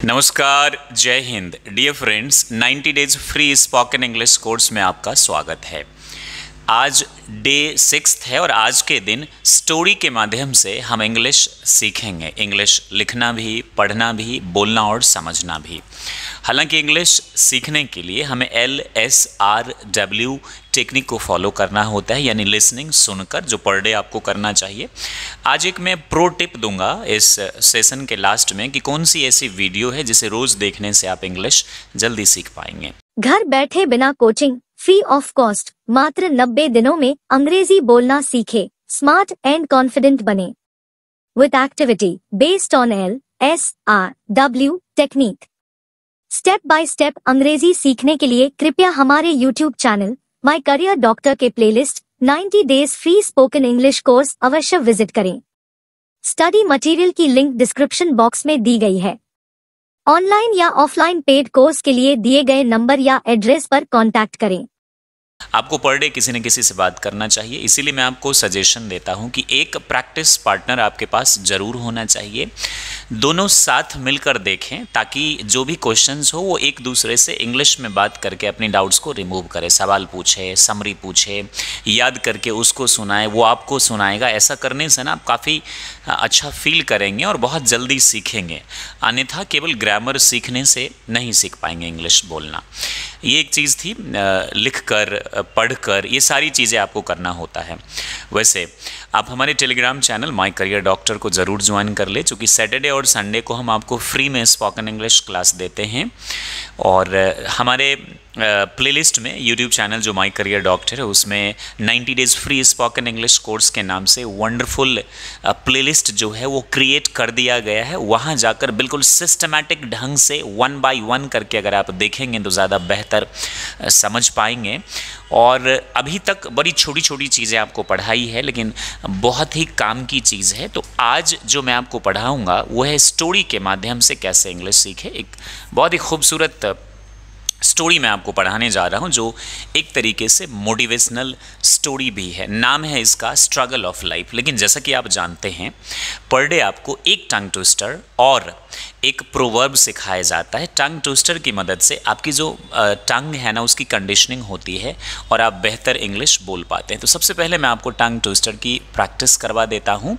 नमस्कार, जय हिंद। Dear friends, 90 days free spoken English course में आपका स्वागत है। आज डे 6 है और आज के दिन स्टोरी के माध्यम से हम इंग्लिश सीखेंगे। इंग्लिश लिखना भी, पढ़ना भी, बोलना और समझना भी। हालांकि इंग्लिश सीखने के लिए हमें LSRW टेक्निक को फॉलो करना होता है, यानी लिसनिंग, सुनकर, जो पर डे आपको करना चाहिए। आज एक मैं प्रो टिप दूंगा इस सेशन के लास्ट में कि कौन सी ऐसी वीडियो है जिसे रोज देखने से आप इंग्लिश जल्दी सीख पाएंगे। घर बैठे बिना कोचिंग, फ्री ऑफ कॉस्ट, मात्र 90 दिनों में अंग्रेजी बोलना सीखे, स्मार्ट एंड कॉन्फिडेंट बने। With activity based on LSRW technique. Step by step Angrezi सीखने के लिए कृपया हमारे YouTube channel my career doctor के playlist 90 days free spoken English course अवश्य विजिट करें। स्टडी मटेरियल की लिंक डिस्क्रिप्शन बॉक्स में दी गई है। ऑनलाइन या ऑफलाइन पेड कोर्स के लिए दिए गए नंबर या एड्रेस पर कॉन्टैक्ट करें। आपको पर डे किसी न किसी से बात करना चाहिए, इसीलिए मैं आपको सजेशन देता हूं कि एक प्रैक्टिस पार्टनर आपके पास जरूर होना चाहिए। दोनों साथ मिलकर देखें ताकि जो भी क्वेश्चंस हो वो एक दूसरे से इंग्लिश में बात करके अपनी डाउट्स को रिमूव करे। सवाल पूछे, समरी पूछे, याद करके उसको सुनाए, वो आपको सुनाएगा। ऐसा करने से ना आप काफ़ी अच्छा फील करेंगे और बहुत जल्दी सीखेंगे। अन्यथा केवल ग्रामर सीखने से नहीं सीख पाएंगे इंग्लिश बोलना। ये एक चीज़ थी, लिखकर, पढ़कर, ये सारी चीज़ें आपको करना होता है। वैसे आप हमारे Telegram channel my career doctor को ज़रूर ज्वाइन कर ले, चूँकि सैटरडे और संडे को हम आपको फ्री में स्पोकन इंग्लिश क्लास देते हैं। और हमारे प्लेलिस्ट में यूट्यूब चैनल जो माय करियर डॉक्टर है उसमें 90 days free spoken English course के नाम से वंडरफुल प्लेलिस्ट जो है वो क्रिएट कर दिया गया है। वहाँ जाकर बिल्कुल सिस्टमैटिक ढंग से 1 बाय 1 करके अगर आप देखेंगे तो ज़्यादा बेहतर समझ पाएंगे। और अभी तक बड़ी छोटी छोटी चीज़ें आपको पढ़ाई है, लेकिन बहुत ही काम की चीज़ है। तो आज जो मैं आपको पढ़ाऊँगा वो है स्टोरी के माध्यम से कैसे इंग्लिश सीखे। एक बहुत ही खूबसूरत स्टोरी मैं आपको पढ़ाने जा रहा हूं जो एक तरीके से मोटिवेशनल स्टोरी भी है। नाम है इसका स्ट्रगल ऑफ लाइफ। लेकिन जैसा कि आप जानते हैं, पर डे आपको एक टंग ट्विस्टर और एक प्रोवर्ब सिखाया जाता है। टंग ट्विस्टर की मदद से आपकी जो टंग है ना उसकी कंडीशनिंग होती है और आप बेहतर इंग्लिश बोल पाते हैं। तो सबसे पहले मैं आपको टंग ट्विस्टर की प्रैक्टिस करवा देता हूं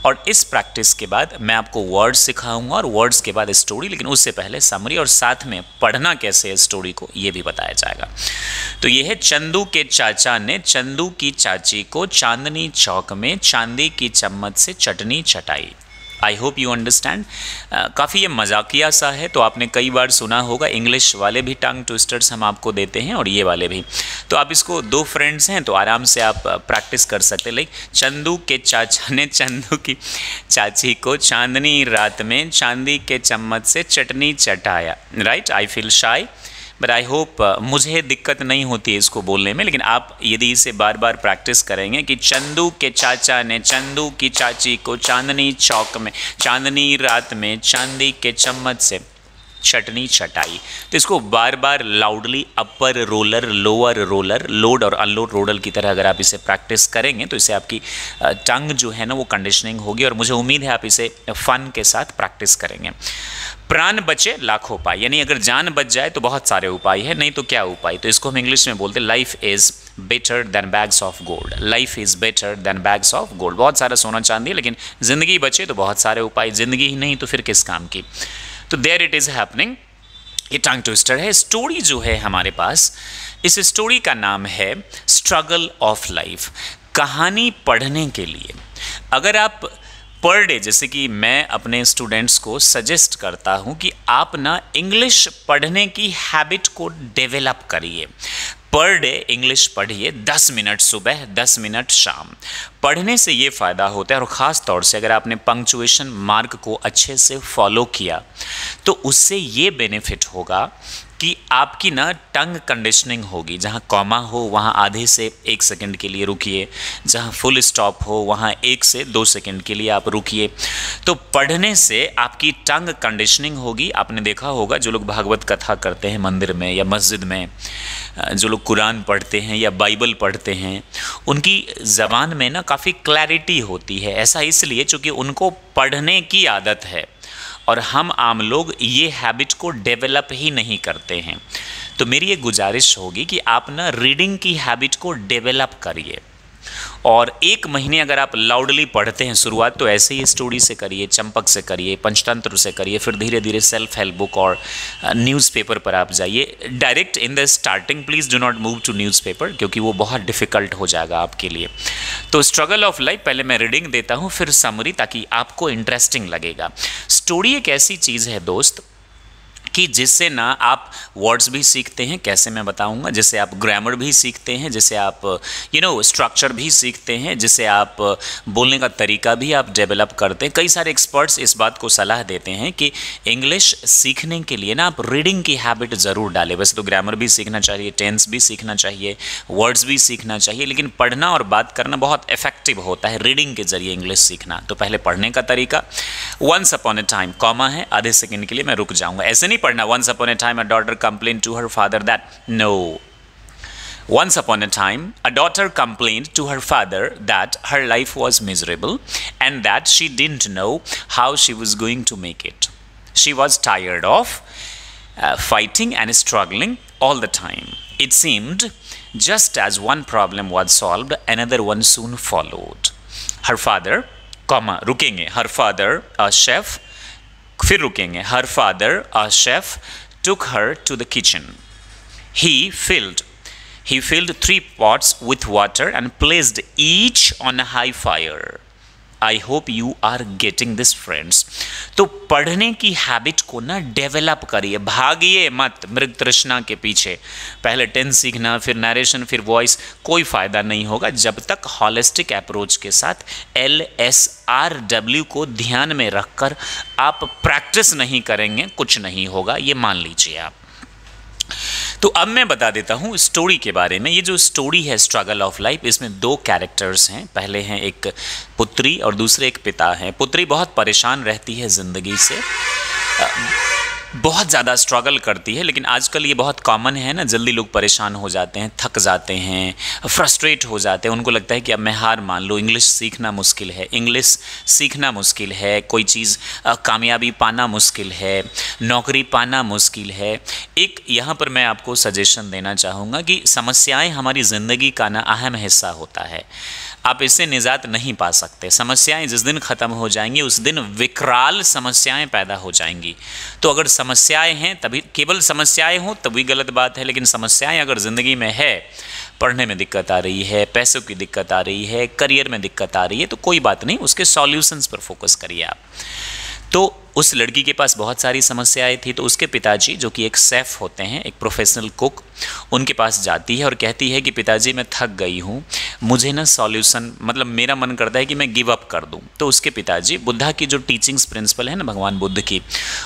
और इस प्रैक्टिस के बाद मैं आपको वर्ड्स सिखाऊंगा और वर्ड्स के बाद स्टोरी, लेकिन उससे पहले समरी और साथ में पढ़ना कैसे है स्टोरी को ये भी बताया जाएगा। तो ये है, चंदू के चाचा ने चंदू की चाची को चांदनी चौक में चांदी की चम्मच से चटनी चटाई। I hope you understand. काफ़ी ये मजाकिया सा है, तो आपने कई बार सुना होगा। इंग्लिश वाले भी टंग ट्विस्टर्स हम आपको देते हैं और ये वाले भी। तो आप इसको, दो फ्रेंड्स हैं तो आराम से आप प्रैक्टिस कर सकते हैं। लाइक, चंदू के चाचा ने चंदू की चाची को चांदनी रात में चांदी के चम्मच से चटनी चटाया। Right, I feel shy but I hope मुझे दिक्कत नहीं होती है इसको बोलने में। लेकिन आप यदि इसे बार बार प्रैक्टिस करेंगे कि चंदू के चाचा ने चंदू की चाची को चांदनी चौक में चांदनी रात में चांदी के चम्मच से चटनी चटाई, तो इसको बार बार loudly upper roller, lower roller, load और अनलोड रोलर की तरह अगर आप इसे प्रैक्टिस करेंगे तो इससे आपकी टंग जो है ना वो कंडीशनिंग होगी। और मुझे उम्मीद है आप इसे फन के साथ प्रैक्टिस करेंगे। प्राण बचे लाखों उपाय, यानी अगर जान बच जाए तो बहुत सारे उपाय है, नहीं तो क्या उपाय। तो इसको हम इंग्लिश में बोलते हैं life is better than bags of gold. Life is better than bags of gold. बहुत सारा सोना चांदी, लेकिन जिंदगी बचे तो बहुत सारे उपाय। जिंदगी ही नहीं तो फिर किस काम की। तो देयर इट इज हैपनिंग। ये टंग ट्विस्टर है। स्टोरी जो है हमारे पास, इस स्टोरी का नाम है स्ट्रगल ऑफ लाइफ। कहानी पढ़ने के लिए अगर आप पर डे, जैसे कि मैं अपने स्टूडेंट्स को सजेस्ट करता हूं कि आप ना इंग्लिश पढ़ने की हैबिट को डेवलप करिए। पर डे इंग्लिश पढ़िए, 10 मिनट सुबह, 10 मिनट शाम। पढ़ने से ये फ़ायदा होता है, और ख़ास तौर से अगर आपने पंक्चुएशन मार्क को अच्छे से फॉलो किया तो उससे ये बेनिफिट होगा कि आपकी ना टंग कंडीशनिंग होगी। जहाँ कॉमा हो वहाँ आधे से 1 सेकंड के लिए रुकिए, जहाँ फुल स्टॉप हो वहाँ 1 से 2 सेकंड के लिए आप रुकिए। तो पढ़ने से आपकी टंग कंडीशनिंग होगी। आपने देखा होगा जो लोग भागवत कथा करते हैं मंदिर में या मस्जिद में, जो लोग कुरान पढ़ते हैं या बाइबल पढ़ते हैं, उनकी ज़बान में ना काफ़ी क्लैरिटी होती है। ऐसा इसलिए चूँकि उनको पढ़ने की आदत है और हम आम लोग ये हैबिट को डेवलप ही नहीं करते हैं। तो मेरी ये गुजारिश होगी कि आप ना रीडिंग की हैबिट को डेवलप करिए, और 1 महीने अगर आप लाउडली पढ़ते हैं, शुरुआत तो ऐसे ही स्टोरी से करिए, चंपक से करिए, पंचतंत्र से करिए, फिर धीरे धीरे सेल्फ हेल्प बुक और न्यूज़पेपर पर आप जाइए। Direct in the starting please do not move to newspaper, क्योंकि वो बहुत डिफ़िकल्ट हो जाएगा आपके लिए। तो स्ट्रगल ऑफ लाइफ पहले मैं रीडिंग देता हूँ, फिर समरी, ताकि आपको इंटरेस्टिंग लगेगा। स्टोरी एक ऐसी चीज़ है दोस्त कि जिससे ना आप वर्ड्स भी सीखते हैं, कैसे मैं बताऊंगा, जिससे आप ग्रामर भी सीखते हैं, जिससे आप स्ट्रक्चर भी सीखते हैं, जिससे आप बोलने का तरीका भी आप डेवलप करते हैं। कई सारे एक्सपर्ट्स इस बात को सलाह देते हैं कि इंग्लिश सीखने के लिए ना आप रीडिंग की हैबिट ज़रूर डालें। वैसे तो ग्रामर भी सीखना चाहिए, टेंस भी सीखना चाहिए, वर्ड्स भी सीखना चाहिए, लेकिन पढ़ना और बात करना बहुत इफेक्टिव होता है रीडिंग के जरिए इंग्लिश सीखना। तो पहले पढ़ने का तरीका, once upon a time, comma है, आधे सेकंड के लिए मैं रुक जाऊंगा, ऐसे नहीं पढ़ना once upon a time a daughter complained to her father that, no, once upon a time a daughter complained to her father that her life was miserable and that she didn't know how she was going to make it. She was tired of fighting and struggling all the time. It seemed just as one problem was solved, another one soon followed. Her father, comma, रुकेंगे, her father, a chef, फिर रुकेंगे, her father, a chef, took her to the kitchen. He filled 3 pots with water and placed each on a high fire. I hope you are getting this, friends. तो पढ़ने की habit को ना develop करिए, भागिए मत मृग तृष्णा के पीछे। पहले टेंस सीखना, फिर नरेशन, फिर वॉइस, कोई फ़ायदा नहीं होगा जब तक हॉलिस्टिक अप्रोच के साथ LSRW को ध्यान में रखकर आप प्रैक्टिस नहीं करेंगे, कुछ नहीं होगा, ये मान लीजिए आप। तो अब मैं बता देता हूँ स्टोरी के बारे में। ये जो स्टोरी है स्ट्रगल ऑफ लाइफ, इसमें 2 कैरेक्टर्स हैं। पहले हैं एक पुत्री और दूसरे एक पिता हैं। पुत्री बहुत परेशान रहती है ज़िंदगी से, बहुत ज़्यादा स्ट्रगल करती है, लेकिन आजकल ये बहुत कॉमन है ना, जल्दी लोग परेशान हो जाते हैं, थक जाते हैं, फ्रस्ट्रेट हो जाते हैं, उनको लगता है कि अब मैं हार मान लो, इंग्लिश सीखना मुश्किल है, इंग्लिश सीखना मुश्किल है, कोई चीज़ कामयाबी पाना मुश्किल है, नौकरी पाना मुश्किल है। एक यहाँ पर मैं आपको सजेशन देना चाहूँगा कि समस्याएँ हमारी ज़िंदगी का ना अहम हिस्सा होता है, आप इससे निजात नहीं पा सकते। समस्याएं जिस दिन ख़त्म हो जाएंगी उस दिन विकराल समस्याएं पैदा हो जाएंगी। तो अगर समस्याएं हैं तभी, केवल समस्याएं हो तभी गलत बात है, लेकिन समस्याएं अगर ज़िंदगी में है, पढ़ने में दिक्कत आ रही है, पैसों की दिक्कत आ रही है, करियर में दिक्कत आ रही है, तो कोई बात नहीं, उसके सॉल्यूशंस पर फोकस करिए आप। तो उस लड़की के पास बहुत सारी समस्याएं थी, तो उसके पिताजी, जो कि एक शेफ़ होते हैं, एक प्रोफेशनल कुक, उनके पास जाती है और कहती है कि पिताजी मैं थक गई हूँ, मुझे ना सॉल्यूशन, मतलब मेरा मन करता है कि मैं गिव अप कर दूँ। तो उसके पिताजी बुद्धा की जो टीचिंग्स प्रिंसिपल है ना, भगवान बुद्ध की,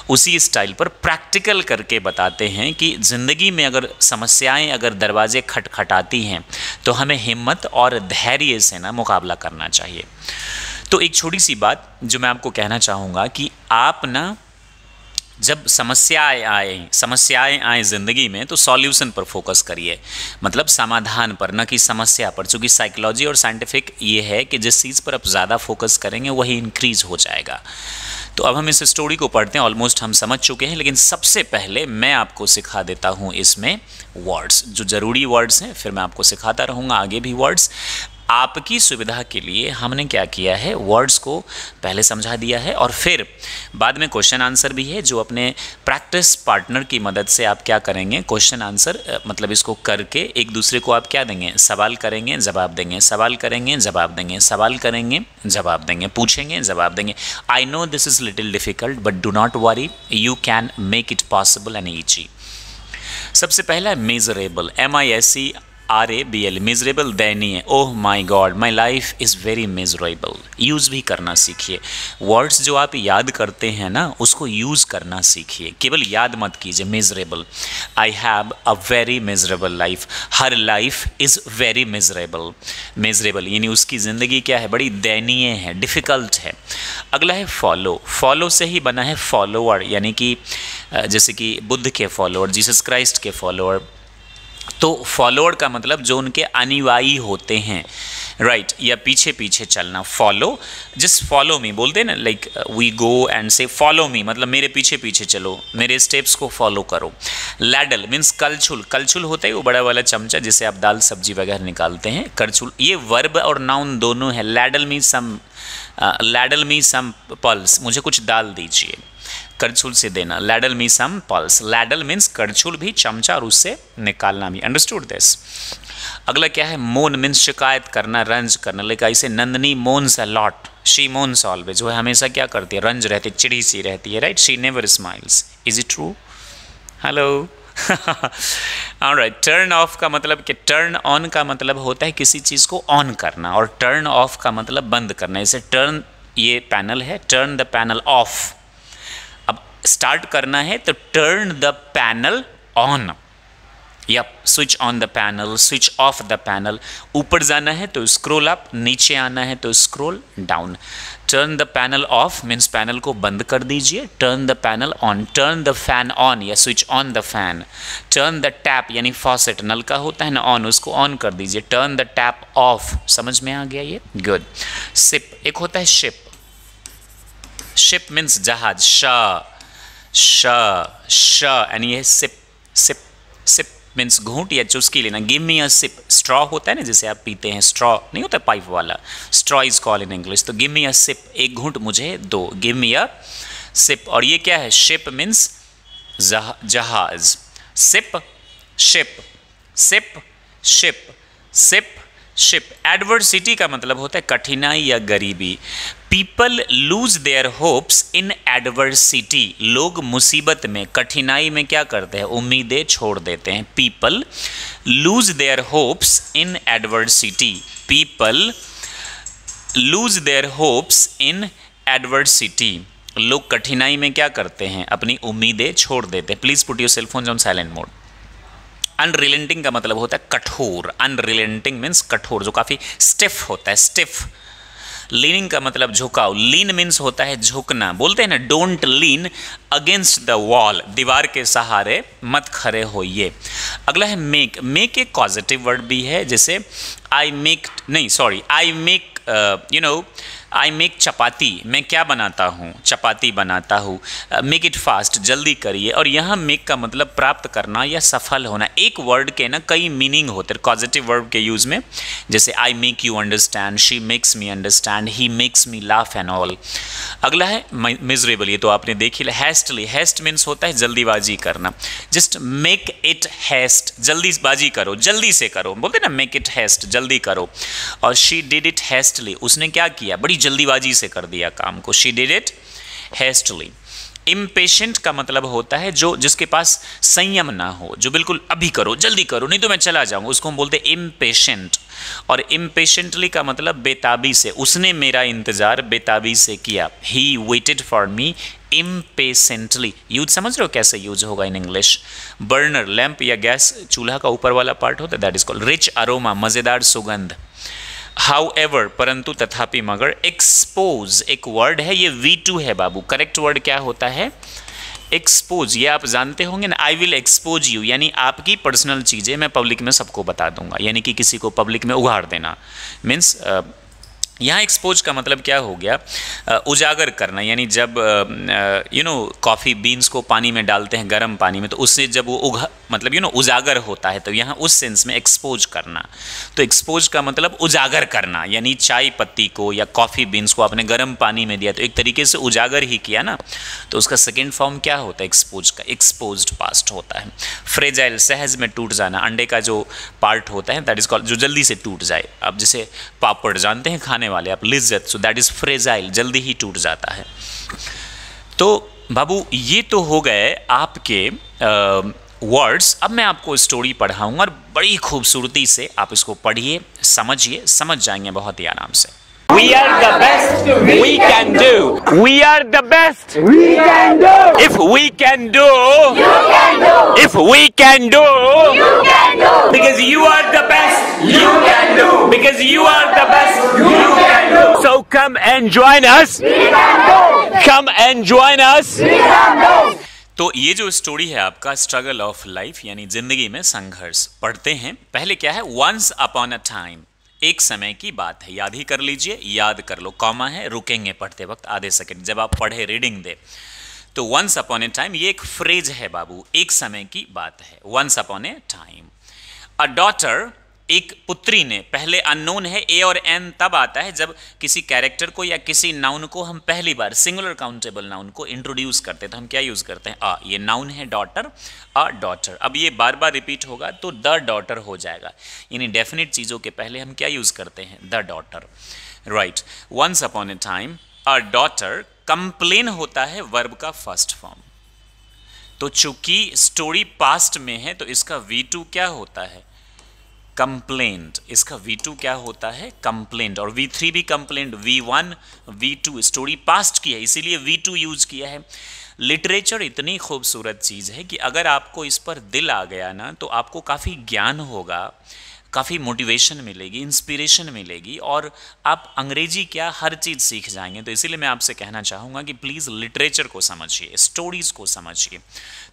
उसी स्टाइल पर प्रैक्टिकल करके बताते हैं कि ज़िंदगी में अगर समस्याएँ अगर दरवाजे खटखटाती हैं तो हमें हिम्मत और धैर्य से ना मुकाबला करना चाहिए। तो एक छोटी सी बात जो मैं आपको कहना चाहूँगा कि आप ना जब समस्याएं आए ज़िंदगी में तो सॉल्यूशन पर फोकस करिए, मतलब समाधान पर, न कि समस्या पर। चूँकि साइकोलॉजी और साइंटिफिक ये है कि जिस चीज़ पर आप ज़्यादा फोकस करेंगे वही इंक्रीज हो जाएगा। तो अब हम इस स्टोरी को पढ़ते हैं, ऑलमोस्ट हम समझ चुके हैं, लेकिन सबसे पहले मैं आपको सिखा देता हूँ इसमें वर्ड्स, जो ज़रूरी वर्ड्स हैं, फिर मैं आपको सिखाता रहूँगा आगे भी वर्ड्स। आपकी सुविधा के लिए हमने क्या किया है, वर्ड्स को पहले समझा दिया है और फिर बाद में क्वेश्चन आंसर भी है, जो अपने प्रैक्टिस पार्टनर की मदद से आप क्या करेंगे, क्वेश्चन आंसर मतलब इसको करके एक दूसरे को आप क्या देंगे, सवाल करेंगे, जवाब देंगे, सवाल करेंगे, जवाब देंगे, सवाल करेंगे, जवाब देंगे, पूछेंगे, जवाब देंगे। I know this is little difficult but do not worry, you can make it possible and easy. सबसे पहला है मेजरेबल, MISERABLE, मिजरेबल, दयनीय। Oh my God, my life is very miserable. Use भी करना सीखिए। वर्ड्स जो आप याद करते हैं ना, उसको यूज़ करना सीखिए, केवल याद मत कीजिए। Miserable, I have a very miserable life, her life is very miserable. Miserable यानी उसकी ज़िंदगी क्या है, बड़ी दयनीय है, डिफ़िकल्ट है। अगला है फॉलो, फॉलो से ही बना है फॉलोअर, यानी कि जैसे कि बुद्ध के फॉलोअर, जीसस क्राइस्ट के फॉलोअर। तो फॉलोअर का मतलब जो उनके अनुयायी होते हैं, राइट, या पीछे पीछे चलना, फॉलो, जस्ट फॉलो मी बोलते हैं ना, लाइक वी गो एंड से फॉलो मी, मतलब मेरे पीछे पीछे चलो, मेरे स्टेप्स को फॉलो करो। लैडल मीन्स कलछुल, कलछुल होता है वो बड़ा वाला चमचा जिससे आप दाल सब्जी वगैरह निकालते हैं, करछुल, ये वर्ब और नाउन दोनों है। लैडल मी सम पल्स, मुझे कुछ दाल दीजिए, करछुल से देना, लैडल मी सम पल्स, लैडल मीन्स करछुल भी, चमचा और उससे निकालना भी, अंडरस्टूड दिस। अगला क्या है, मोन मीन्स शिकायत करना, रंज करना, लेकिन ऐसे Nandini moans a lot, she moans always, वो हमेशा क्या करती है, रंज रहती है, चिड़ी सी रहती है, right, she never smiles, is it true? Hello alright, turn off का मतलब कि टर्न ऑन का मतलब होता है किसी चीज़ को ऑन करना, और टर्न ऑफ का मतलब बंद करना, जैसे टर्न, ये पैनल है, टर्न द पैनल ऑफ, अब स्टार्ट करना है तो टर्न द पैनल ऑन, या switch on the panel, switch off the panel, ऊपर जाना है तो स्क्रॉल अप, नीचे आना है तो scroll down. Turn the panel off means panel को बंद कर दीजिए, turn the panel on, turn the fan on या switch on the fan, turn the tap यानी फॉसेट, नल का होता है ना ऑन, उसको ऑन कर दीजिए, टर्न द टैप ऑफ, समझ में आ गया ये, गुड। सिप, एक होता है शिप, शिप मीन्स जहाज, श यानी ये सिप, सिप, सिप मीन्स घूंट या चुस्की लेना। गिव मी अ सिप, स्ट्रॉ होता है ना जिसे आप पीते हैं, स्ट्रॉ नहीं होता पाइप वाला, straw is call in English, तो गिव मी अ सिप, एक घूंट मुझे दो, गिव मी अ सिप। और ये क्या है, शिप मीन्स जहाज, sip, ship, sip, ship, sip, ship. Adversity का मतलब होता है कठिनाई या गरीबी। People lose their hopes in adversity, लोग मुसीबत में, कठिनाई में क्या करते हैं, उम्मीदें छोड़ देते हैं। People lose their hopes in adversity, people lose their hopes in adversity, लोग कठिनाई में क्या करते हैं, अपनी उम्मीदें छोड़ देते हैं। Please put your cell phone on silent mode. Unrelenting का मतलब होता है कठोर, अनरिलेंटिंग मीन्स कठोर, जो काफी स्टिफ होता है, स्टिफ। लीनिंग का मतलब झुकाव, लीन मीन्स होता है झुकना, बोलते हैं ना don't lean against the wall, दीवार के सहारे मत खड़े होइए। अगला है मेक, मेक एक पॉजिटिव वर्ड भी है, जैसे आई मेक, नहीं sorry, I make I make chapati, मैं क्या बनाता हूँ, चपाती बनाता हूँ। मेक इट फास्ट, जल्दी करिए। और यहाँ मेक का मतलब प्राप्त करना या सफल होना। एक वर्ड के ना कई मीनिंग होते हैं पॉजिटिव वर्ड के यूज़ में, जैसे I make you understand, she makes me understand, he makes me laugh and all. अगला है मिजरेबल, ये तो आपने देखी। हैस्टली, हैस्ट मीन्स होता है जल्दीबाजी करना, जस्ट मेक इट हैस्ट, जल्दीबाजी करो, जल्दी से करो, बोलते ना मेक इट हैस्ट, जल्दी करो। और शी डिड इट हैस्टली, उसने क्या किया, बड़ी जल्दीबाजी से कर दिया काम को, शी डिड इट हैस्टली। इम्पेशेंट का मतलब होता है जो जिसके पास संयम ना हो, जो बिल्कुल अभी करो, जल्दी करो, नहीं तो मैं चला जाऊंगा, उसको हम बोलते हैं इम्पेशेंट। और इम्पेशेंटली का मतलब बेताबी से, उसने मेरा इंतजार बेताबी से किया, he waited for me impatiently. Use समझ रहे हो कैसे यूज होगा इन इंग्लिश। बर्नर, लैंप या गैस चूल्हा का ऊपर वाला पार्ट होता है, that is called rich aroma, मजेदार सुगंध। However, परंतु, तथापि, मगर। एक्सपोज एक वर्ड है, ये V2 है बाबू। करेक्ट वर्ड क्या होता है, एक्सपोज। ये आप जानते होंगे ना, आई विल एक्सपोज यू, यानी आपकी पर्सनल चीज़ें मैं पब्लिक में सबको बता दूंगा, यानी कि किसी को पब्लिक में उघाड़ देना। मीन्स यहाँ एक्सपोज का मतलब क्या हो गया, उजागर करना, यानी जब कॉफ़ी बीन्स को पानी में डालते हैं, गर्म पानी में, तो उससे जब वो मतलब उजागर होता है, तो यहाँ उस सेंस में एक्सपोज करना। तो एक्सपोज का मतलब उजागर करना, यानी चाय पत्ती को या कॉफ़ी बीन्स को आपने गर्म पानी में दिया तो एक तरीके से उजागर ही किया ना, तो उसका सेकेंड फॉर्म क्या होता है एक्सपोज का, एक्सपोज्ड पास्ट होता है। फ्रेजाइल, सहज में टूट जाना, अंडे का जो पार्ट होता है दैट इज कॉल्ड, जो जल्दी से टूट जाए। अब जैसे पापड़ जानते हैं खाने वाले आप, Lijjat, so that is fragile, जल्दी ही टूट जाता है। तो बाबू ये तो हो गए आपके वर्ड्स। अब मैं आपको स्टोरी पढ़ाऊंगा और बड़ी खूबसूरती से आप इसको पढ़िए, समझिए, समझ जाएंगे बहुत ही आराम से। We are the best we can do. We are the best we can do. If we can do, you can do. If we can do, you can do. Because you are the best, you can do. Because you are the best, you can do. So come and join us. We can do. Come and join us. We can do. तो ये जो story है आपका struggle of life, यानी जिंदगी में संघर्ष, पढ़ते हैं। पहले क्या है, वंस अपॉन अ टाइम, एक समय की बात है, याद ही कर लीजिए, याद कर लो, कॉमा है, रुकेंगे पढ़ते वक्त आधे सेकंड, जब आप पढ़े रीडिंग दे तो वंस अपॉन ए टाइम ये एक फ्रेज है बाबू, एक समय की बात है, once upon a time. A daughter, एक पुत्री ने, पहले अननोन है, ए और एन तब आता है जब किसी कैरेक्टर को या किसी नाउन को हम पहली बार सिंगुलर काउंटेबल नाउन को इंट्रोड्यूस करते हैं तो हम क्या यूज करते हैं, अ, ये नाउन है डॉटर, अ डॉटर। अब ये बार बार रिपीट होगा तो द डॉटर हो जाएगा, यानी डेफिनेट चीजों के पहले हम क्या यूज करते हैं, the daughter, right. Once upon a time a daughter, complain होता है वर्ब का फर्स्ट फॉर्म, तो चूंकि स्टोरी पास्ट में है तो इसका V2 क्या होता है, कंप्लेंट। इसका V2 क्या होता है, कंप्लेंट, और V3 भी complaint, V1 V2 story past की है इसीलिए V2 यूज किया है। लिटरेचर इतनी खूबसूरत चीज़ है कि अगर आपको इस पर दिल आ गया ना तो आपको काफ़ी ज्ञान होगा, काफ़ी मोटिवेशन मिलेगी, इंस्पिरेशन मिलेगी, और आप अंग्रेजी क्या हर चीज़ सीख जाएंगे। तो इसीलिए मैं आपसे कहना चाहूँगा कि प्लीज़ लिटरेचर को समझिए, स्टोरीज को समझिए।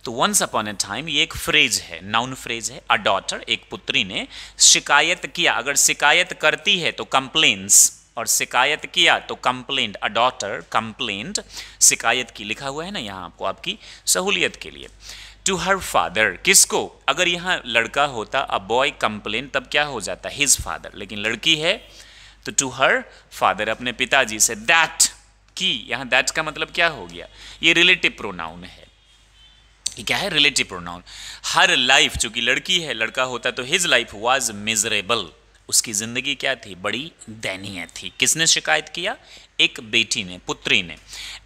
तो वंस अपॉन ए टाइम ये एक फ्रेज है, नाउन फ्रेज है। अ डॉटर, एक पुत्री ने शिकायत किया, अगर शिकायत करती है तो कंप्लेन्स, और शिकायत किया तो कंप्लेंट। अ डॉटर कंप्लेंट, शिकायत की, लिखा हुआ है ना यहाँ आपको आपकी सहूलियत के लिए। टू हर फादर, किसको, अगर यहाँ लड़का होता अ बॉय कंप्लेन तब क्या हो जाता, हिज फादर, लेकिन लड़की है तो टू हर फादर, अपने पिताजी से। दैट की, यहाँ दैट का मतलब क्या हो गया, ये रिलेटिव प्रोनाउन है, ये क्या है, रिलेटिव प्रोनाउन। हर लाइफ, चूंकि लड़की है, लड़का होता तो हिज लाइफ वाज मिजरेबल, उसकी जिंदगी क्या थी, बड़ी दयनीय थी। किसने शिकायत किया, एक बेटी ने, पुत्री ने।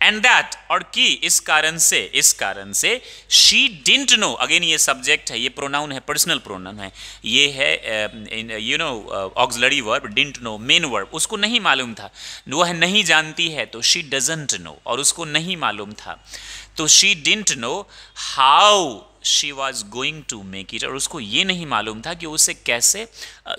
एंड दैट, और की, इस कारण से, इस कारण से। शी डिडंट नो, अगेन ये सब्जेक्ट है, ये प्रोनाउन है, पर्सनल प्रोनाउन है, ये है you know auxiliary verb, didn't know main verb, उसको नहीं मालूम था, वह नहीं जानती है तो शी डजंट नो, और उसको नहीं मालूम था तो she didn't know how she was going to make it, और उसको ये नहीं मालूम था कि उसे कैसे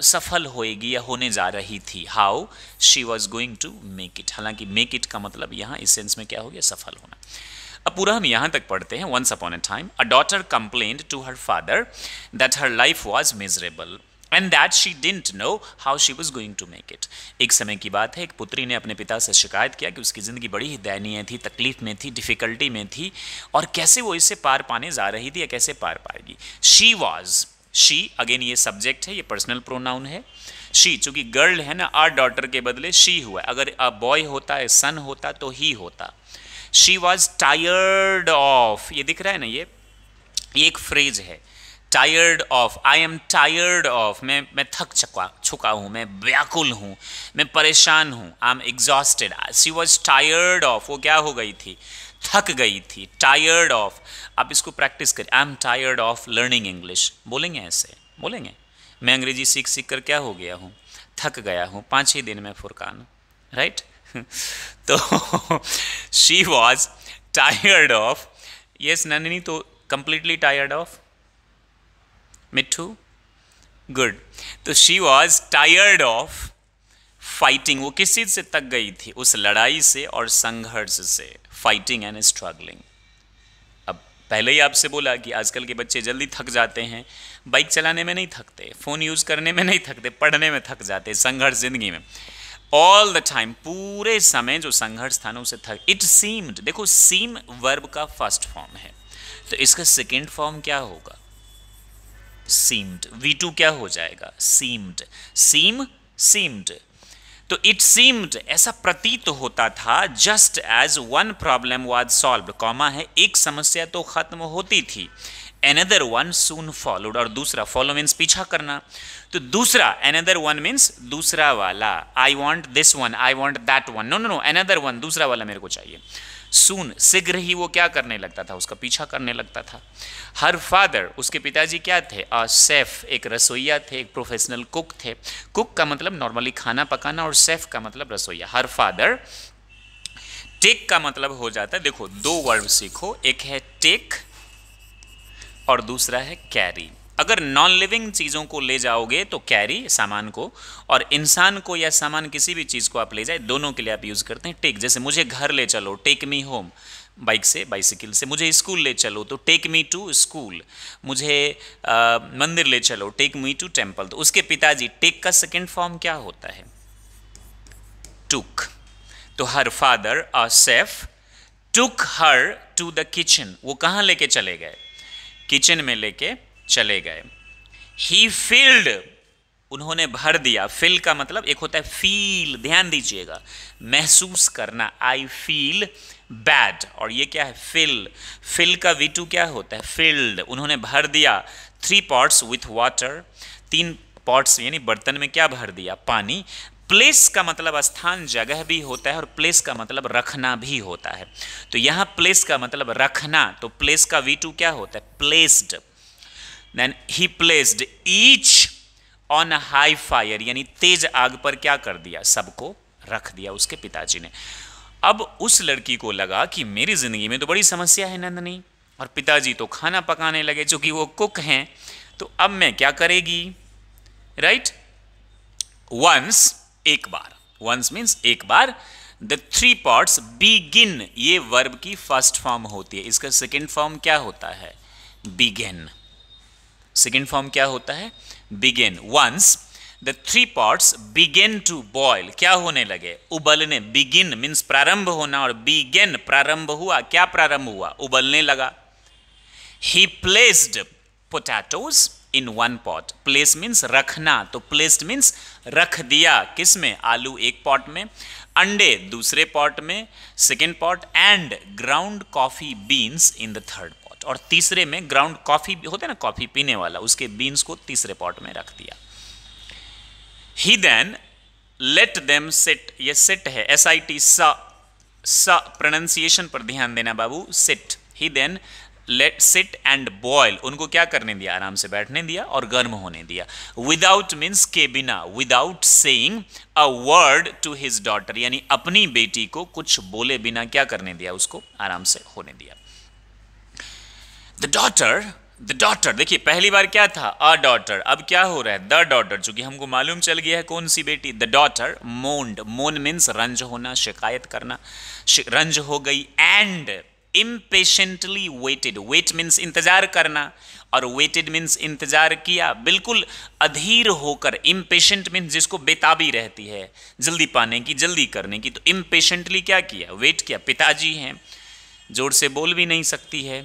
सफल होएगी या होने जा रही थी। How she was going to make it, हालांकि मेक इट का मतलब यहाँ इस सेंस में क्या हो गया, सफल होना। अब पूरा हम यहाँ तक पढ़ते हैं। Once upon a time a daughter complained to her father that her life was miserable and that she didn't know how she was going to make it. एक समय की बात है, एक पुत्री ने अपने पिता से शिकायत किया कि उसकी ज़िंदगी बड़ी ही दयनीय थी, तकलीफ में थी, डिफ़िकल्टी में थी, और कैसे वो इससे पार पाने जा रही थी या कैसे पार पाएगी। शी वॉज, शी अगेन ये सब्जेक्ट है, ये पर्सनल प्रोनाउन है। शी, चूंकि गर्ल है ना, आर डॉटर के बदले शी हुआ, अगर अ बॉय होता है, सन होता तो ही होता। शी वॉज टायर्ड ऑफ, ये दिख रहा है ना, ये एक फ्रेज है, tired of, I am tired of, मैं थक चुका हूँ, मैं व्याकुल हूँ, मैं परेशान हूँ, I am exhausted. She was tired of, वो क्या हो गई थी, थक गई थी, टायर्ड ऑफ। आप इसको प्रैक्टिस करें, I am tired of learning English, बोलेंगे ऐसे, बोलेंगे, मैं अंग्रेजी सीख सीख कर क्या हो गया हूँ, थक गया हूँ, 5-6 दिन में फुरकान, राइट। तो she was tired of, yes Nandini, तो completely tired of, Mitthu, good. तो she was tired of fighting, वो किस चीज से तक गई थी, उस लड़ाई से और संघर्ष से, फाइटिंग एंड स्ट्रगलिंग। अब पहले ही आपसे बोला कि आजकल के बच्चे जल्दी थक जाते हैं, बाइक चलाने में नहीं थकते, फोन यूज करने में नहीं थकते, पढ़ने में थक जाते, संघर्ष जिंदगी में ऑल द टाइम, पूरे समय जो संघर्ष था ना उसे थक। इट सीम्ड, देखो सीम वर्ब का फर्स्ट फॉर्म है तो इसका सेकेंड फॉर्म क्या होगा, सीम्ड। V2 क्या हो जाएगा, सीम्ड, सीम, सीम्ड। तो इट सीम्ड, ऐसा प्रतीत होता था, just as one problem was solved, comma है, एक समस्या तो खत्म होती थी, another one soon followed, और दूसरा, follow means पीछा करना, तो दूसरा, another one means दूसरा वाला, I want this one, I want that one, no no no, another one, दूसरा वाला मेरे को चाहिए। सून, शीघ्र ही वो क्या करने लगता था, उसका पीछा करने लगता था। हर फादर, उसके पिताजी क्या थे, अ शेफ, एक रसोइया थे, एक प्रोफेशनल कुक थे। कुक का मतलब नॉर्मली खाना पकाना और शेफ का मतलब रसोइया। हर फादर, टेक का मतलब हो जाता है, देखो 2 वर्ड सीखो, एक है टेक और दूसरा है कैरी। अगर नॉन लिविंग चीज़ों को ले जाओगे तो कैरी, सामान को, और इंसान को या सामान किसी भी चीज़ को आप ले जाए, दोनों के लिए आप यूज़ करते हैं टेक। जैसे मुझे घर ले चलो, टेक मी होम, बाइक से, बाइसिकल से। मुझे स्कूल ले चलो तो टेक मी टू स्कूल। मुझे मंदिर ले चलो, टेक मी टू टेम्पल। तो उसके पिताजी, टेक का सेकेंड फॉर्म क्या होता है? टुक। तो her father a chef took her to the kitchen. वो कहाँ लेके चले गए? किचन में लेके चले गए। ही फिल्ड, उन्होंने भर दिया। फिल का मतलब एक होता है फील, ध्यान दीजिएगा, महसूस करना। आई फील बैड, और ये क्या है? फिल। फिल का V2 क्या होता है? फिल्ड। उन्होंने भर दिया 3 पॉट्स विथ वाटर, 3 पॉट्स यानी बर्तन में क्या भर दिया? पानी। प्लेस का मतलब स्थान, जगह भी होता है, और प्लेस का मतलब रखना भी होता है। तो यहां प्लेस का मतलब रखना, तो प्लेस का V2 क्या होता है? Placed. Then he placed each on high fire, यानी तेज आग पर क्या कर दिया? सबको रख दिया उसके पिताजी ने। अब उस लड़की को लगा कि मेरी जिंदगी में तो बड़ी समस्या है नंदनी, और पिताजी तो खाना पकाने लगे, चूंकि वो कुक हैं, तो अब मैं क्या करेगी? राइट? वंस, एक बार। वंस मीन्स एक बार। द 3 पॉट्स बिगिन, ये वर्ब की फर्स्ट फॉर्म होती है। इसका सेकेंड फॉर्म क्या होता है? बिगिन। सेकेंड फॉर्म क्या होता है? Begin. Once the 3 pots begin to boil, क्या होने लगे? उबलने। बिगिन मीन्स प्रारंभ होना, और बिगिन प्रारंभ हुआ। क्या प्रारंभ हुआ? उबलने लगा। ही प्लेस्ड पोटैटोज इन 1 पॉट। प्लेस मीन्स रखना, तो प्लेस्ड मीन्स रख दिया। किस में? आलू एक पॉट में, अंडे दूसरे पॉट में, second pot, and ground coffee beans in the 3rd pot. और तीसरे में ग्राउंड कॉफी होता है ना, कॉफी पीने वाला, उसके बीन्स को तीसरे पॉट में रख दिया। He then let them sit, ये सिट है, SIT, स प्रोनाउंसिएशन पर ध्यान देना बाबू, sit. He then let sit and boil, उनको क्या करने दिया? आराम से बैठने दिया और गर्म होने दिया। विदाउट मीन्स के बिना, without saying a word to his daughter, यानी अपनी बेटी को कुछ बोले बिना क्या करने दिया? उसको आराम से होने दिया। द डॉटर, देखिए पहली बार क्या था? अ डॉटर, अब क्या हो रहा है? द डॉटर, चूंकि हमको मालूम चल गया है कौन सी बेटी। The daughter moaned, moan means रंज होना, शिकायत करना, रंज हो गई। And impatiently waited, wait means इंतजार करना, और वेटेड मीन्स इंतजार किया, बिल्कुल अधीर होकर। इम्पेशेंट मीन्स जिसको बेताबी रहती है जल्दी पाने की, जल्दी करने की, तो इम्पेशेंटली क्या किया? वेट किया। पिताजी हैं, जोर से बोल भी नहीं सकती है।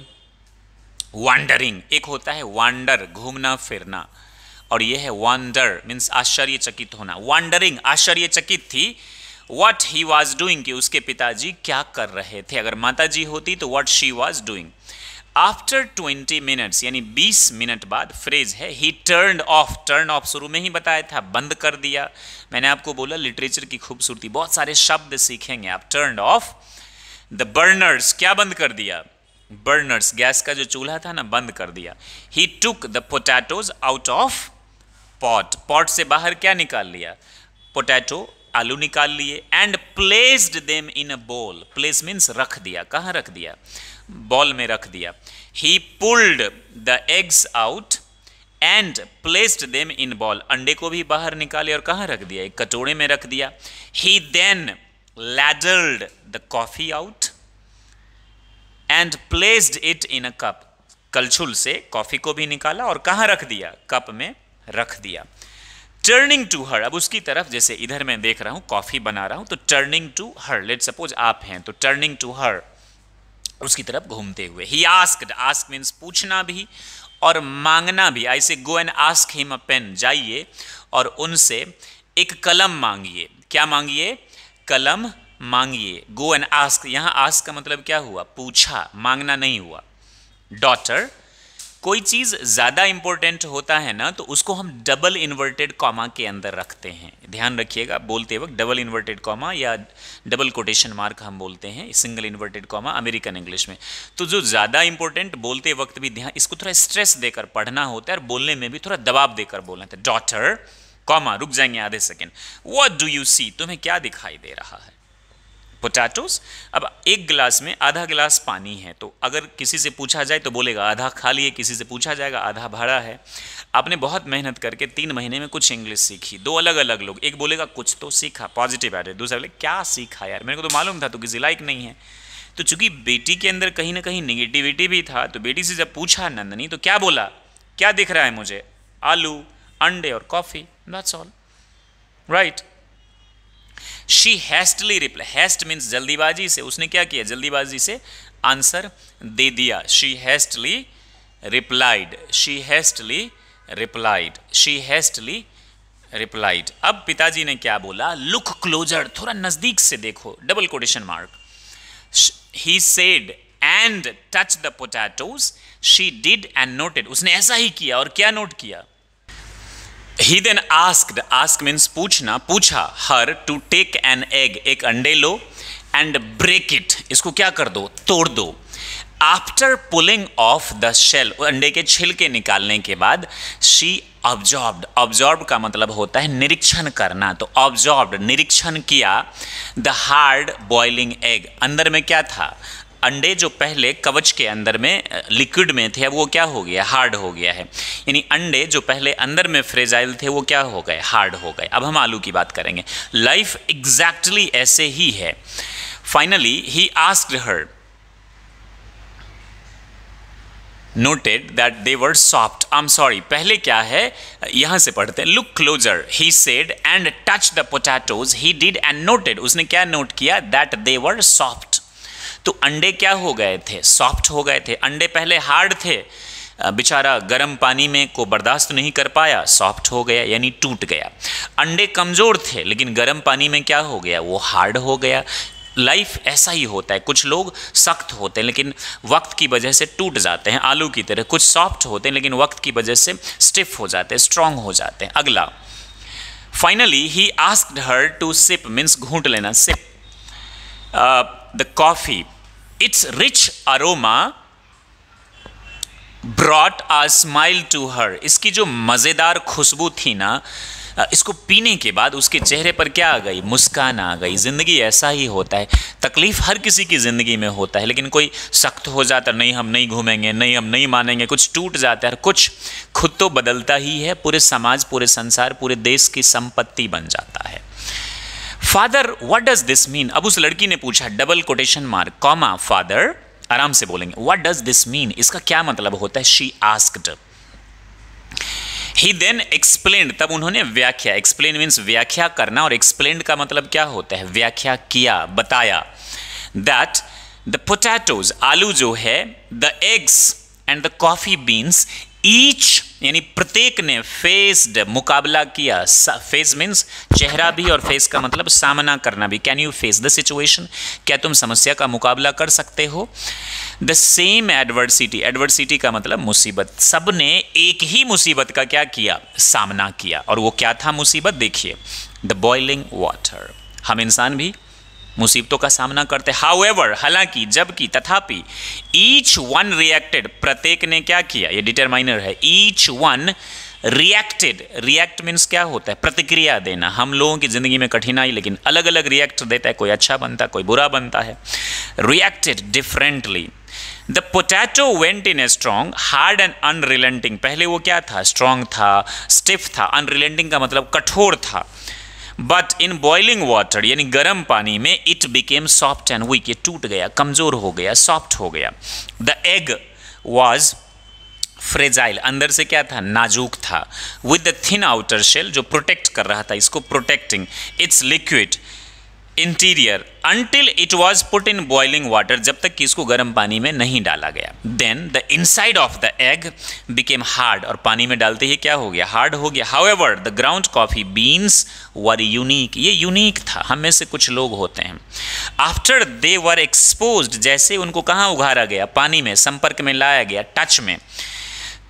वांडरिंग, एक होता है वांडर, घूमना फिरना, और यह है वांडर मीन्स आश्चर्यचकित होना। वांडरिंग, आश्चर्यचकित थी। व्हाट ही वॉज डूइंग, कि उसके पिताजी क्या कर रहे थे। अगर माता जी होती तो what she was doing. After 20 minutes, यानी 20 मिनट बाद, फ्रेज है ही टर्न्ड ऑफ। टर्न ऑफ शुरू में ही बताया था, बंद कर दिया। मैंने आपको बोला लिटरेचर की खूबसूरती, बहुत सारे शब्द सीखेंगे आप। टर्न्ड ऑफ द बर्नर्स, क्या बंद कर दिया? बर्नर्स, गैस का जो चूल्हा था ना, बंद कर दिया। He took the potatoes out of pot, pot से बाहर क्या निकाल लिया? पोटैटो, आलू निकाल लिए। And placed them in a bowl, place means रख दिया। कहाँ रख दिया? बॉल में रख दिया। ही pulled the eggs out and placed them in ball, अंडे को भी बाहर निकाले और कहाँ रख दिया? एक कटोरे में रख दिया। He then ladled the coffee out and placed it in a cup, कलछुल से कॉफी को भी निकाला और कहाँ रख दिया? कप में रख दिया। टर्निंग टू हर, अब उसकी तरफ, जैसे इधर मैं देख रहा हूं कॉफी बना रहा हूं, तो turning to her, let suppose आप हैं, तो टर्निंग टू हर, उसकी तरफ घूमते हुए। ही आस्क्ड, आस्क मीन्स पूछना भी और मांगना भी। I say go and ask him a pen, जाइए और उनसे एक कलम मांगिए। क्या मांगिए? कलम मांगिए। गो एंड आस्क, यहां आस्क का मतलब क्या हुआ? पूछा, मांगना नहीं हुआ। डॉटर, कोई चीज ज्यादा इंपॉर्टेंट होता है ना, तो उसको हम डबल इन्वर्टेड कॉमा के अंदर रखते हैं। ध्यान रखिएगा बोलते वक्त, डबल इन्वर्टेड कॉमा या डबल कोटेशन मार्क हम बोलते हैं, single inverted comma American English में। तो जो ज्यादा इंपॉर्टेंट बोलते वक्त भी ध्यान, इसको थोड़ा स्ट्रेस देकर पढ़ना होता है और बोलने में भी थोड़ा दबाव देकर बोलना होता है। डॉटर कॉमा, रुक जाएंगे आधे second. What do you see, तुम्हें क्या दिखाई दे रहा है? पोटैटोस। अब एक गिलास में आधा गिलास पानी है, तो अगर किसी से पूछा जाए तो बोलेगा आधा खाली है, किसी से पूछा जाएगा आधा भरा है। आपने बहुत मेहनत करके 3 महीने में कुछ इंग्लिश सीखी, 2 अलग अलग लोग, एक बोलेगा कुछ तो सीखा, पॉजिटिव एटीट्यूड, दूसरा बोले क्या सीखा यार, मेरे को तो मालूम था तो किसी लायक नहीं है। तो चूंकि बेटी के अंदर कहीं ना कहीं निगेटिविटी भी था, तो बेटी से जब पूछा नंदनी तो क्या बोला, क्या दिख रहा है मुझे, आलू, अंडे और coffee, that's all, right. She hastily reply, haste means जल्दीबाजी से, उसने क्या किया, जल्दीबाजी से आंसर दे दिया। She hastily replied, she hastily replied, she hastily replied. अब पिताजी ने क्या बोला, लुक क्लोजर, थोड़ा नजदीक से देखो, double quotation mark. He said and touch the potatoes, she did and noted, उसने ऐसा ही किया और क्या नोट किया। He then asked, ask means पूछना, पूछा her to take an egg, एक अंडे लो, and break it, इसको क्या कर दो, तोड़ दो। After pulling off the shell, अंडे के छिलके निकालने के बाद, she observed, observed का मतलब होता है निरीक्षण करना, तो observed निरीक्षण किया, the hard boiling egg, अंदर में क्या था, अंडे जो पहले कवच के अंदर में लिक्विड में थे, अब वो क्या हो गया, हार्ड हो गया है। यानी अंडे जो पहले अंदर में फ्रेजाइल थे वो क्या हो गए, हार्ड हो गए। अब हम आलू की बात करेंगे। लाइफ एग्जैक्टली ऐसे ही है। Finally he asked her, noted that they were soft, I am sorry, पहले क्या है, यहां से पढ़ते हैं, look closer, he said and touch the potatoes, he did and noted, उसने क्या नोट किया, दैट दे वर सॉफ्ट, तो अंडे क्या हो गए थे, सॉफ्ट हो गए थे। अंडे पहले हार्ड थे, बेचारा गर्म पानी में को बर्दाश्त नहीं कर पाया, सॉफ्ट हो गया यानी टूट गया। अंडे कमजोर थे लेकिन गर्म पानी में क्या हो गया, वो हार्ड हो गया। लाइफ ऐसा ही होता है, कुछ लोग सख्त होते हैं लेकिन वक्त की वजह से टूट जाते हैं, आलू की तरह। कुछ सॉफ्ट होते हैं लेकिन वक्त की वजह से स्टिफ हो जाते हैं, स्ट्रांग हो जाते हैं। अगला, finally he asked her to sip, means घूंट लेना, sip the coffee, its rich aroma brought a smile to her, इसकी जो मज़ेदार खुशबू थी ना, इसको पीने के बाद उसके चेहरे पर क्या आ गई, मुस्कान आ गई। ज़िंदगी ऐसा ही होता है, तकलीफ़ हर किसी की ज़िंदगी में होता है, लेकिन कोई सख्त हो जाता, नहीं हम नहीं घूमेंगे, नहीं हम नहीं मानेंगे, कुछ टूट जाता है, कुछ खुद तो बदलता ही है, पूरे समाज, पूरे संसार, पूरे देश की संपत्ति बन जाता है। Father what does this mean, अब उस लड़की ने पूछा, double quotation mark, comma, father, आराम से बोलेंगे, व्हाट डज दिस मीन, इसका क्या मतलब होता है। She asked, he then explained, तब उन्होंने व्याख्या, एक्सप्लेन मीन्स व्याख्या करना, और एक्सप्लेन्ड का मतलब क्या होता है, व्याख्या किया, बताया, दैट द पोटैटोज, आलू जो है, the eggs and the coffee beans, each यानी प्रत्येक ने, फेस्ड मुकाबला किया, फेस मीन्स चेहरा भी, और फेस का मतलब सामना करना भी। Can you face the situation, क्या तुम समस्या का मुकाबला कर सकते हो। द सेम एडवर्सिटी, एडवर्सिटी का मतलब मुसीबत, सब ने एक ही मुसीबत का क्या किया, सामना किया, और वो क्या था मुसीबत, देखिए, द बॉइलिंग वाटर। हम इंसान भी मुसीबतों का सामना करते, हाउएवर, हालांकि, जबकि, तथापि, ईच वन रिएक्टेड, प्रत्येक ने क्या किया, ये डिटरमाइनर है, each one reacted, react means क्या होता है, प्रतिक्रिया देना। हम लोगों की जिंदगी में कठिनाई लेकिन अलग अलग रिएक्ट देता है, कोई अच्छा बनता है, कोई बुरा बनता है, reacted differently. The potato went in a strong, hard and unrelenting, पहले वो क्या था, स्ट्रॉन्ग था, स्टिफ था, अनरिलेंटिंग का मतलब कठोर था, बट इन बॉइलिंग वाटर यानी गर्म पानी में, it became soft and weak, ये टूट गया, कमजोर हो गया, सॉफ्ट हो गया। द एग वॉज फ्रेजाइल, अंदर से क्या था, नाजुक था, with the thin outer shell, जो प्रोटेक्ट कर रहा था इसको, protecting its liquid interior, until it was put in boiling water, जब तक कि इसको गर्म पानी में नहीं डाला गया। Then the inside of the egg became hard, और पानी में डालते ही क्या हो गया, हार्ड हो गया। However the ground coffee beans were unique, ये यूनिक था, हम में से कुछ लोग होते हैं। आफ्टर दे वर एक्सपोज्ड, जैसे उनको कहाँ उघारा गया, पानी में, संपर्क में लाया गया, टच में,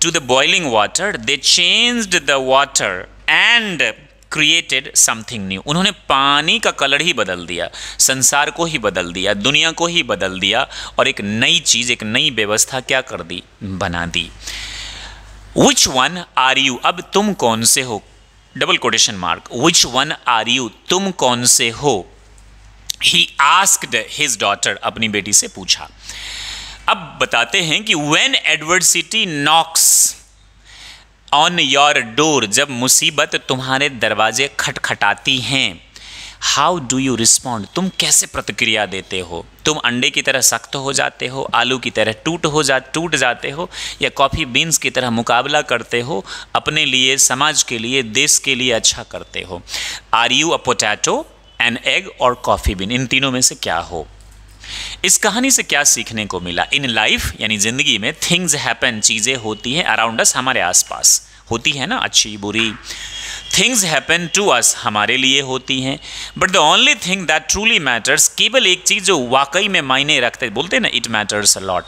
to the boiling water, they changed the water and created something new, उन्होंने पानी का कलर ही बदल दिया, संसार को ही बदल दिया, दुनिया को ही बदल दिया, और एक नई चीज, एक नई व्यवस्था क्या कर दी, बना दी। विच वन आर यू, अब तुम कौन से हो, double quotation mark, which one are you, तुम कौन से हो। ही आस्क्ड हिज डॉटर, अपनी बेटी से पूछा। अब बताते हैं कि when adversity knocks on your door, जब मुसीबत तुम्हारे दरवाजे खटखटाती हैं, हाउ डू यू रिस्पॉन्ड, तुम कैसे प्रतिक्रिया देते हो। तुम अंडे की तरह सख्त हो जाते हो, आलू की तरह टूट जाते हो, या कॉफ़ी बीन्स की तरह मुकाबला करते हो, अपने लिए, समाज के लिए, देश के लिए अच्छा करते हो। Are you a potato, an egg और कॉफ़ी बीन, इन तीनों में से क्या हो। इस कहानी से क्या सीखने को मिला। इन लाइफ यानी जिंदगी में थिंग्स हैपन, चीज़ें होती हैं अराउंड अस, हमारे आसपास होती है ना, अच्छी बुरी। थिंग्स हैपन टू अस, हमारे लिए होती हैं। But the only thing that truly matters, केवल एक चीज़ जो वाकई में मायने रखते, बोलते हैं ना it matters a lot,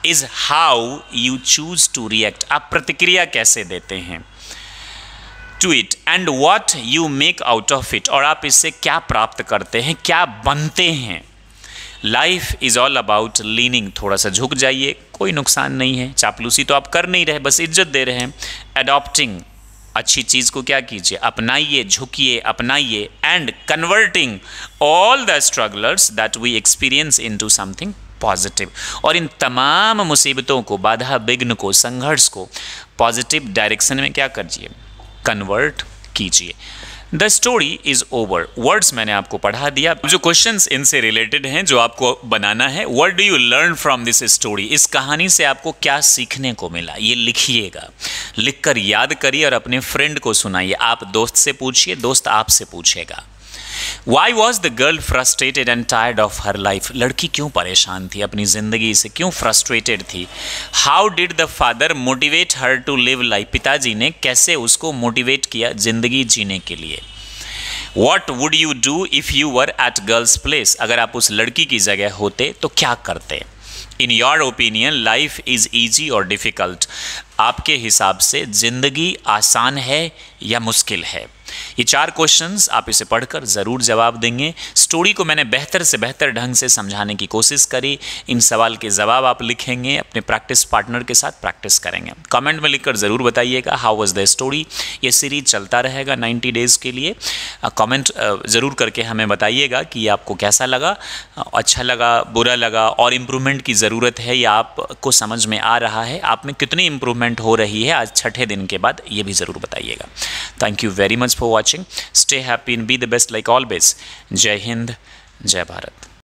is how you choose to react, आप प्रतिक्रिया कैसे देते हैं to it, and what you make out of it, और आप इससे क्या प्राप्त करते हैं, क्या बनते हैं। Life is all about leaning, थोड़ा सा झुक जाइए, कोई नुकसान नहीं है, चापलूसी तो आप कर नहीं रहे, बस इज्जत दे रहे हैं। एडॉप्टिंग, अच्छी चीज़ को क्या कीजिए, अपनाइए, झुकिए, अपनाइए। And converting all the strugglers that we experience into something positive, और इन तमाम मुसीबतों को, बाधा विघ्न को, संघर्ष को पॉजिटिव डायरेक्शन में क्या करिए, कन्वर्ट कीजिए। The story is over, words मैंने आपको पढ़ा दिया। जो क्वेश्चंस इनसे रिलेटेड हैं जो आपको बनाना है, what do you learn from this story, इस कहानी से आपको क्या सीखने को मिला, ये लिखिएगा, लिखकर याद करिए और अपने फ्रेंड को सुनाइए। आप दोस्त से पूछिए, दोस्त आपसे पूछेगा। Why was the girl frustrated and tired of her life? लड़की क्यों परेशान थी अपनी जिंदगी से, क्यों फ्रस्ट्रेटेड थी। How did the father motivate her to live life? पिताजी ने कैसे उसको मोटिवेट किया जिंदगी जीने के लिए। What would you do if you were at girl's place? अगर आप उस लड़की की जगह होते तो क्या करते। In your opinion, life is easy or difficult? आपके हिसाब से जिंदगी आसान है या मुश्किल है। ये 4 क्वेश्चंस आप इसे पढ़कर ज़रूर जवाब देंगे। स्टोरी को मैंने बेहतर से बेहतर ढंग से समझाने की कोशिश करी। इन सवाल के जवाब आप लिखेंगे, अपने प्रैक्टिस पार्टनर के साथ प्रैक्टिस करेंगे। कमेंट में लिखकर ज़रूर बताइएगा हाउ वाज द स्टोरी। ये सीरीज चलता रहेगा 90 डेज़ के लिए। कमेंट ज़रूर करके हमें बताइएगा कि आपको कैसा लगा, अच्छा लगा, बुरा लगा, और इम्प्रूवमेंट की ज़रूरत है या आपको समझ में आ रहा है, आप में कितनी इम्प्रूवमेंट हो रही है आज 6ठे दिन के बाद, ये भी ज़रूर बताइएगा। Thank you very much for watching. Stay happy and be the best like always. Jai Hind, Jai Bharat.